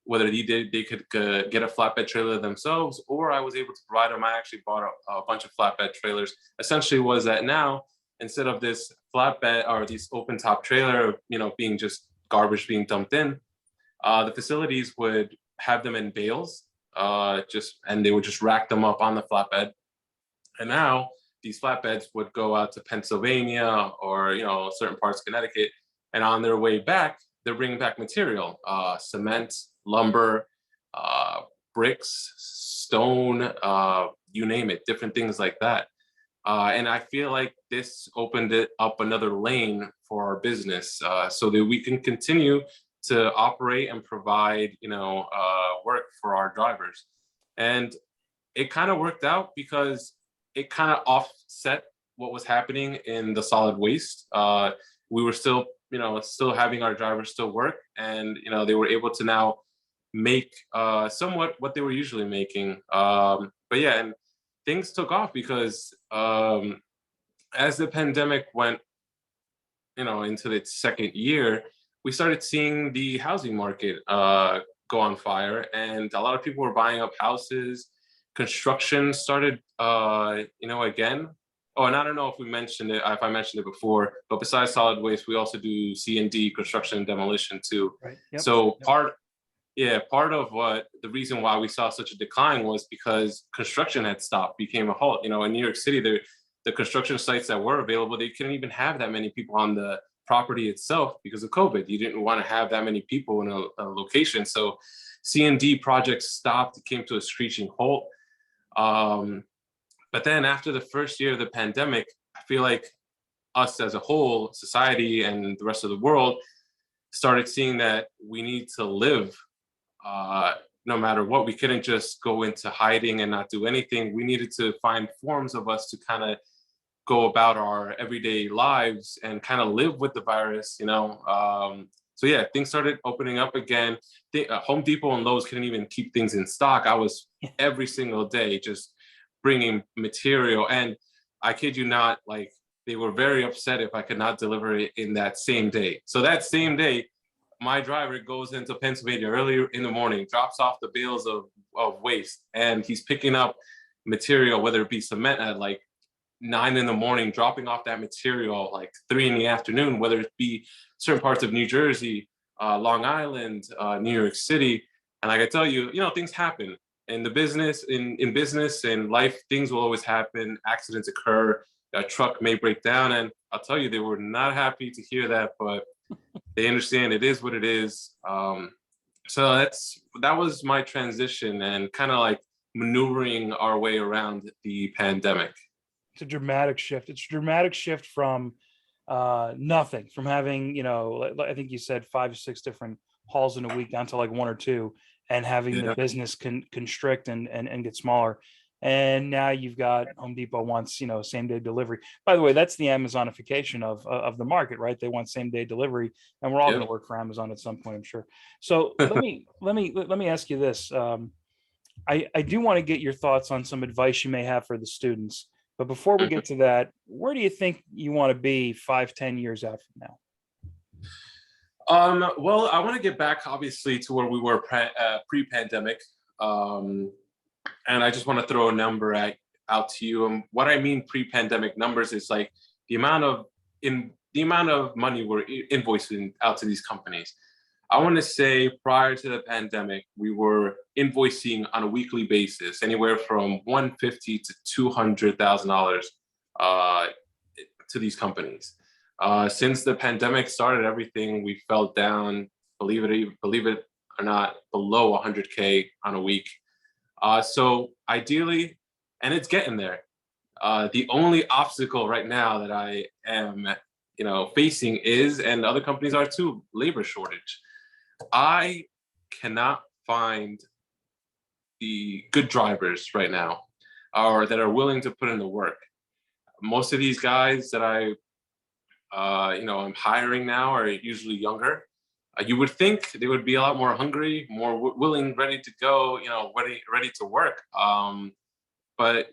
whether they could get a flatbed trailer themselves, or I was able to provide them. I actually bought a bunch of flatbed trailers. Essentially was that now, instead of this flatbed or this open top trailer, being just garbage being dumped in, the facilities would have them in bales, and they would just rack them up on the flatbed. And now these flatbeds would go out to Pennsylvania or, certain parts of Connecticut. And on their way back, they're bringing back material, cement, lumber, bricks, stone, you name it, different things like that. And I feel like this opened it up another lane for our business, so that we can continue to operate and provide, work for our drivers. And it kind of worked out because it kind of offset what was happening in the solid waste. We were still having our drivers still work, and they were able to now make somewhat what they were usually making. But yeah, and things took off because as the pandemic went into its second year, we started seeing the housing market go on fire, and a lot of people were buying up houses. Construction started again. Oh, and I don't know if I mentioned it before, but besides solid waste, we also do C&D, construction and demolition too. Right. Yep. So Yeah, part of what the reason why we saw such a decline was because construction had stopped, became a halt. You know, in New York City, the construction sites that were available, they couldn't even have that many people on the property itself because of COVID. You didn't want to have that many people in a location. So C&D projects stopped, it came to a screeching halt. But then after the first year of the pandemic, I feel like us as a whole, society and the rest of the world, started seeing that we need to live no matter what. We couldn't just go into hiding and not do anything. We needed to find forms of us to kind of go about our everyday lives and kind of live with the virus, you know. So yeah, things started opening up again. Home Depot and Lowe's couldn't even keep things in stock. I was every single day just bringing material, and I kid you not, like they were very upset if I could not deliver it in that same day. So that same day, my driver goes into Pennsylvania earlier in the morning, drops off the bales of waste, and he's picking up material, whether it be cement at like 9 in the morning, dropping off that material like 3 in the afternoon, whether it be certain parts of New Jersey, Long Island, New York City. And like I tell you, you know, things happen in the business, in business and life, things will always happen. Accidents occur, a truck may break down. And I'll tell you, they were not happy to hear that, but they understand it is what it is. So that was my transition and kind of like maneuvering our way around the pandemic. It's a dramatic shift. It's a dramatic shift from nothing, from having, you know, I think you said 5 or 6 different hauls in a week down to like 1 or 2, and having the business constrict and get smaller. And now you've got Home Depot wants, you know, same day delivery. By the way, that's the Amazonification of the market, right? They want same day delivery, and we're all going to work for Amazon at some point, I'm sure. So let me ask you this. I do want to get your thoughts on some advice you may have for the students. But before we get to that, where do you think you want to be 5-10 years out from now? Well, I want to get back obviously to where we were pre-pandemic. And I just want to throw a number out to you. And what I mean pre-pandemic numbers is like the amount of money we're invoicing out to these companies. I want to say prior to the pandemic, we were invoicing on a weekly basis anywhere from $150,000 to $200,000 to these companies. Since the pandemic started, everything we fell down, believe it or not, below 100K on a week. So ideally, and it's getting there. The only obstacle right now that I am, you know, facing is, and other companies are too, labor shortage. I cannot find the good drivers right now, or that are willing to put in the work. Most of these guys that I'm hiring now are usually younger. You would think they would be a lot more hungry, more willing, ready to go, you know, ready to work. But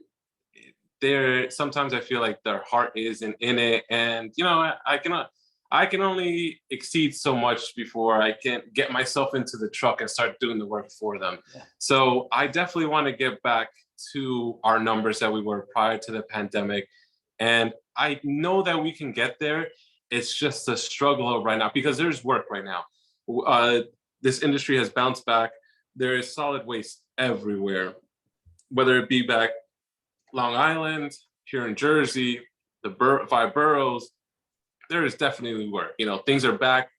sometimes I feel like their heart isn't in it, and you know, I can only exceed so much before I can get myself into the truck and start doing the work for them. Yeah. So I definitely want to get back to our numbers that we were prior to the pandemic. And I know that we can get there. It's just a struggle right now because there's work right now. This industry has bounced back. There is solid waste everywhere, whether it be back Long Island, here in Jersey, the 5 boroughs. There is definitely work. You know, things are back.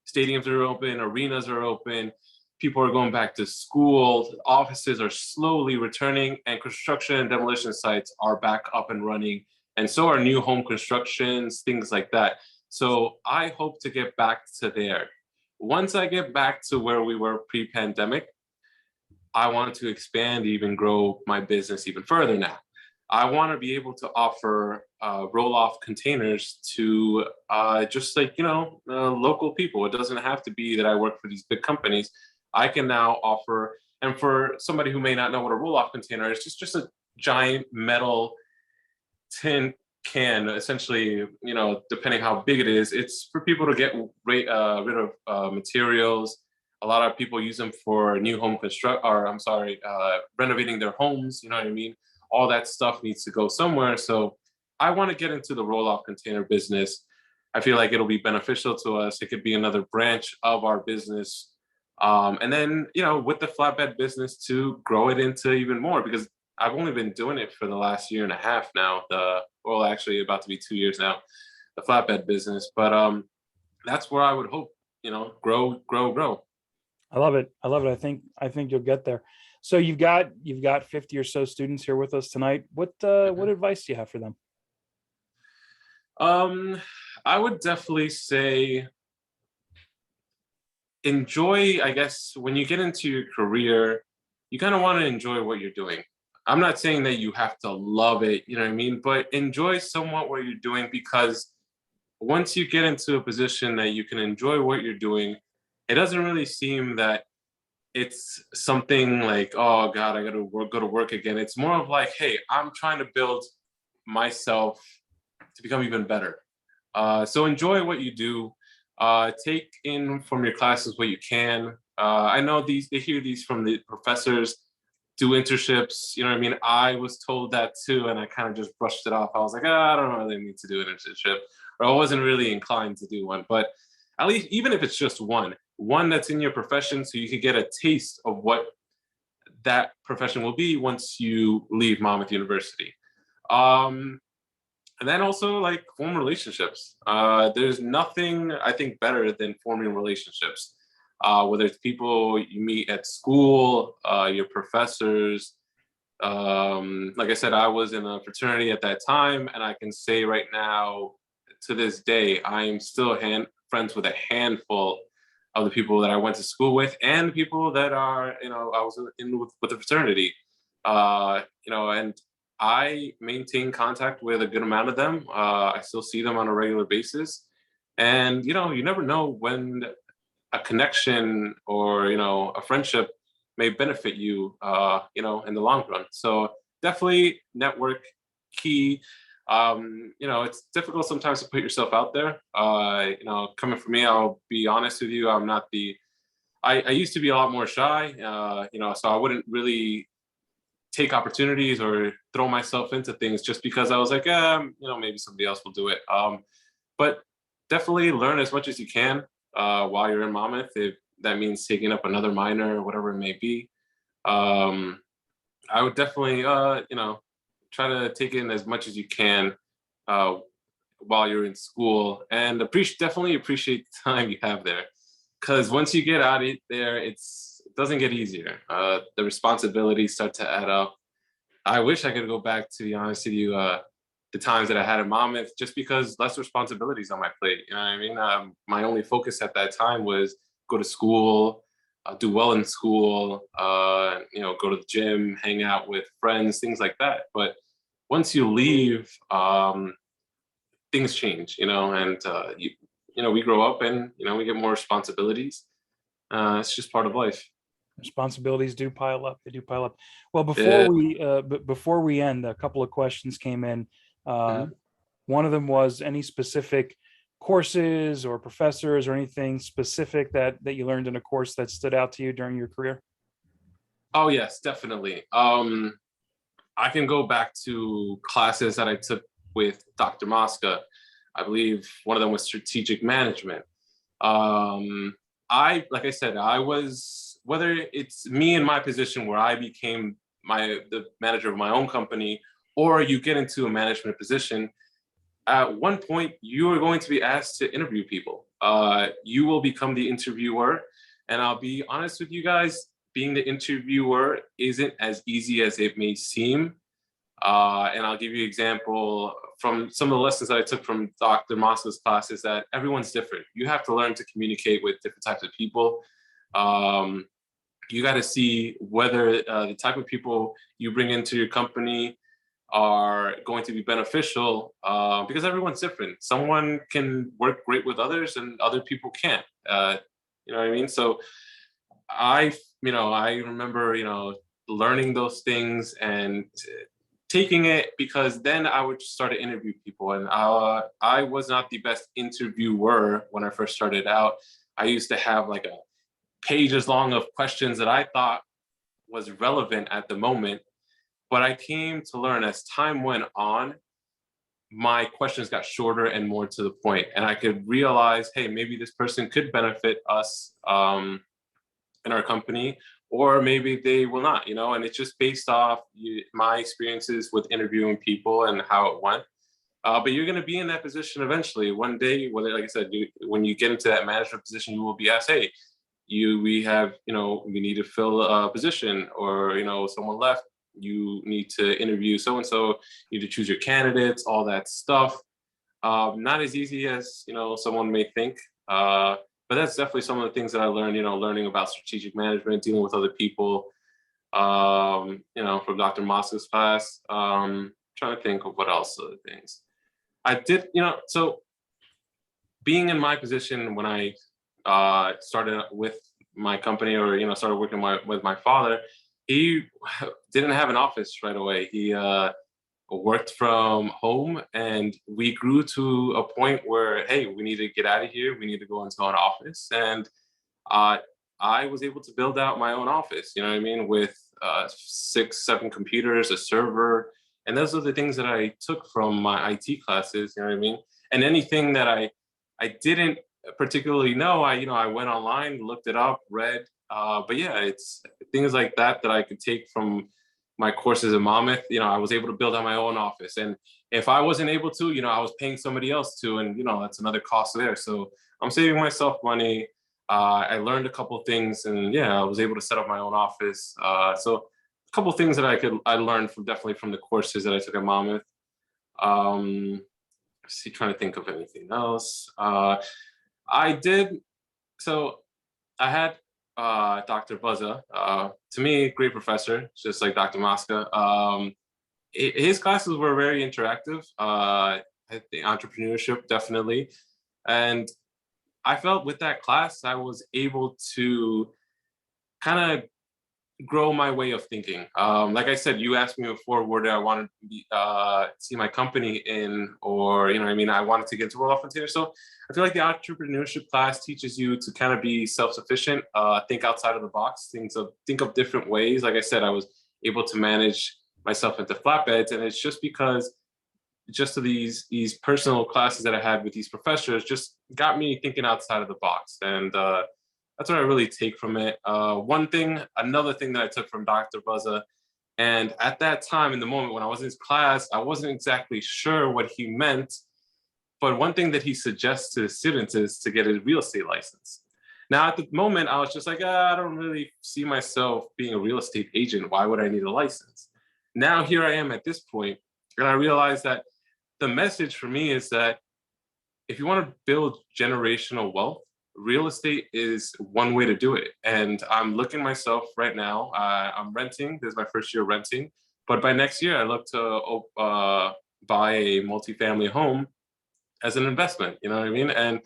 Stadiums are open. Arenas are open. People are going back to school. Offices are slowly returning, and construction and demolition sites are back up and running. And so are new home constructions, things like that. So I hope to get back to there. Once I get back to where we were pre-pandemic, I want to expand, even grow my business even further now. I want to be able to offer roll-off containers to just like, you know, local people. It doesn't have to be that I work for these big companies. I can now offer, and for somebody who may not know what a roll-off container is, just a giant metal tin can, essentially, you know, depending how big it is, it's for people to get rid of materials. A lot of people use them for new home renovating their homes, you know what I mean? All that stuff needs to go somewhere. So I want to get into the roll-off container business. I feel like it'll be beneficial to us. It could be another branch of our business. And then, with the flatbed business to grow it into even more, because I've only been doing it for the last year and a half now, well, actually about to be 2 years now, the flatbed business. But that's where I would hope, grow, grow, grow. I love it. I love it. I think you'll get there. So you've got 50 or so students here with us tonight. What Mhm. advice do you have for them? I would definitely say enjoy, I guess, when you get into your career, you kind of want to enjoy what you're doing. I'm not saying that you have to love it, you know what I mean? But enjoy somewhat what you're doing, because once you get into a position that you can enjoy what you're doing, it doesn't really seem that it's something like, oh God, I gotta go to work again. It's more of like, hey, I'm trying to build myself to become even better. So enjoy what you do. Take in from your classes what you can. I know they hear these from the professors. Do internships. You know what I mean? I was told that too, and I kind of just brushed it off. I was like, I don't really need to do an internship, or I wasn't really inclined to do one. But at least, even if it's just one that's in your profession, so you could get a taste of what that profession will be once you leave Monmouth University. Um, and then also like form relationships. There's nothing I think better than forming relationships. Whether it's people you meet at school, your professors. Like I said, I was in a fraternity at that time, and I can say right now, to this day, I'm still friends with a handful of the people that I went to school with, and people that are, I was in with the fraternity. And I maintain contact with a good amount of them. I still see them on a regular basis. And, you never know when a connection or, a friendship may benefit you, in the long run. So definitely network key. It's difficult sometimes to put yourself out there. Coming from me, I'll be honest with you. I'm not I used to be a lot more shy, so I wouldn't really take opportunities or throw myself into things just because I was like, maybe somebody else will do it. But definitely learn as much as you can while you're in Monmouth. If that means taking up another minor or whatever it may be, um, I would definitely, try to take in as much as you can uh, while you're in school, and definitely appreciate the time you have there. Because once you get out of there, it doesn't get easier. The responsibilities start to add up. I wish I could go back, to be honest with you, the times that I had in Monmouth, just because less responsibilities on my plate. You know what I mean? My only focus at that time was go to school, do well in school, go to the gym, hang out with friends, things like that. But once you leave, things change, we grow up and, we get more responsibilities. It's just part of life. Responsibilities do pile up. They do pile up. Well, Yeah. before we end, a couple of questions came in. Uh, Mhm. One of them was any specific courses or professors or anything specific that you learned in a course that stood out to you during your career? Oh, yes, definitely. I can go back to classes that I took with Dr. Mosca. I believe one of them was strategic management. Like I said, whether it's me in my position where I became the manager of my own company, or you get into a management position, at one point you are going to be asked to interview people. You will become the interviewer. And I'll be honest with you guys, being the interviewer isn't as easy as it may seem. And I'll give you an example from some of the lessons that I took from Dr. Mosca's class is that everyone's different. You have to learn to communicate with different types of people. You got to see whether the type of people you bring into your company are going to be beneficial, because everyone's different. Someone can work great with others and other people can't. You know what I mean? So I remember, learning those things and taking it, because then I would start to interview people. And I was not the best interviewer when I first started out. I used to have like a pages long of questions that I thought was relevant at the moment. But I came to learn as time went on, my questions got shorter and more to the point. And I could realize, hey, maybe this person could benefit us in our company, or maybe they will not, and it's just based off my experiences with interviewing people and how it went. But you're going to be in that position eventually. One day, whether, like I said, when you get into that management position, you will be asked, hey, we have, we need to fill a position, or, someone left, you need to interview so-and-so, you need to choose your candidates, all that stuff. Not as easy as, someone may think. But that's definitely some of the things that I learned, learning about strategic management, dealing with other people, from Dr. Moss's class. Trying to think of what else other things. I did, so being in my position when I started with my company, or, started working with my father, he didn't have an office right away. He worked from home, and we grew to a point where, hey, we need to get out of here. We need to go into an office. And I was able to build out my own office, with 6-7 computers, a server. And those are the things that I took from my IT classes, And anything that I didn't particularly know, I went online, looked it up, read. But yeah, it's things like that I could take from my courses in Monmouth. I was able to build out my own office. And if I wasn't able to, I was paying somebody else to, and, that's another cost there. So I'm saving myself money. I learned a couple of things, and I was able to set up my own office. So a couple of things that I learned definitely from the courses that I took at Monmouth. Trying to think of anything else. I had Dr. Buzza, to me, great professor, just like Dr. Mosca. His classes were very interactive. The entrepreneurship, definitely. And I felt with that class, I was able to kind of grow my way of thinking. Like I said, you asked me before, where do I want to see my company in, or, I wanted to get into World Office here. So I feel like the entrepreneurship class teaches you to kind of be self-sufficient, think outside of the box, think of different ways. Like I said, I was able to manage myself into flatbeds, and it's just because of these personal classes that I had with these professors just got me thinking outside of the box. And that's what I really take from it. Another thing that I took from Dr. Buzza, and at that time, in the moment when I was in his class, I wasn't exactly sure what he meant. But one thing that he suggests to students is to get a real estate license. Now, at the moment, I was just like, I don't really see myself being a real estate agent. Why would I need a license? Now, here I am at this point, and I realized that the message for me is that if you want to build generational wealth, real estate is one way to do it. And I'm looking myself right now. I'm renting. This is my first year renting. But by next year, I look to buy a multifamily home as an investment. You know what I mean? And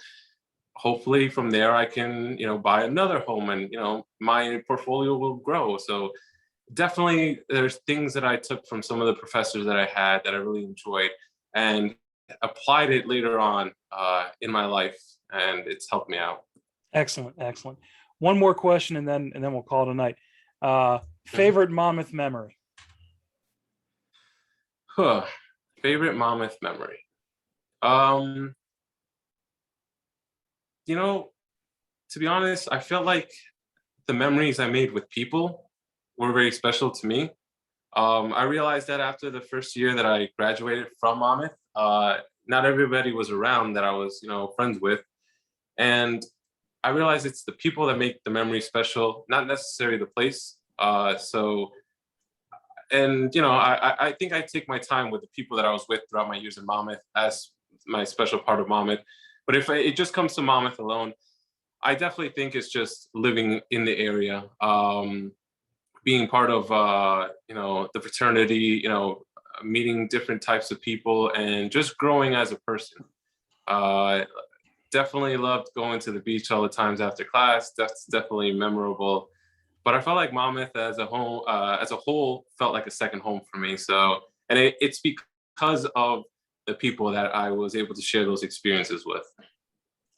hopefully from there, I can, buy another home, and, my portfolio will grow. So definitely there's things that I took from some of the professors that I had that I really enjoyed, and applied it later on in my life, and it's helped me out. Excellent. One more question, and then we'll call it a night. Favorite Monmouth memory? Favorite Monmouth memory. To be honest, I felt like the memories I made with people were very special to me. I realized that after the first year that I graduated from Monmouth, not everybody was around that I was, friends with. And I realized it's the people that make the memory special, not necessarily the place. I think I take my time with the people that I was with throughout my years in Monmouth as my special part of Monmouth. But if it just comes to Monmouth alone, I definitely think it's just living in the area, being part of, the fraternity, meeting different types of people, and just growing as a person. Definitely loved going to the beach all the times after class. That's definitely memorable. But I felt like Monmouth as a whole felt like a second home for me. So, and it's because of the people that I was able to share those experiences with.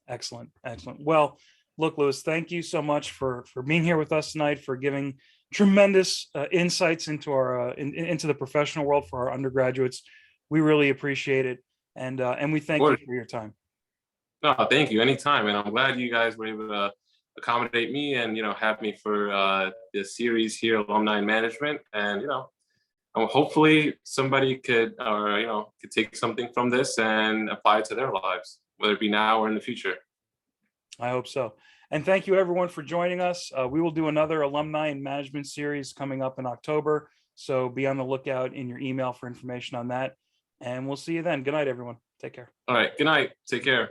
Excellent. Well, look, Louis, thank you so much for being here with us tonight, for giving tremendous insights into our into the professional world for our undergraduates. We really appreciate it, and we thank you for your time. No, thank you. Anytime, and I'm glad you guys were able to accommodate me and, have me for the series here, Alumni in Management. And, hopefully somebody could take something from this and apply it to their lives, whether it be now or in the future. I hope so. And thank you everyone for joining us. We will do another Alumni and Management series coming up in October. So be on the lookout in your email for information on that. And we'll see you then. Good night, everyone. Take care. All right. Good night. Take care.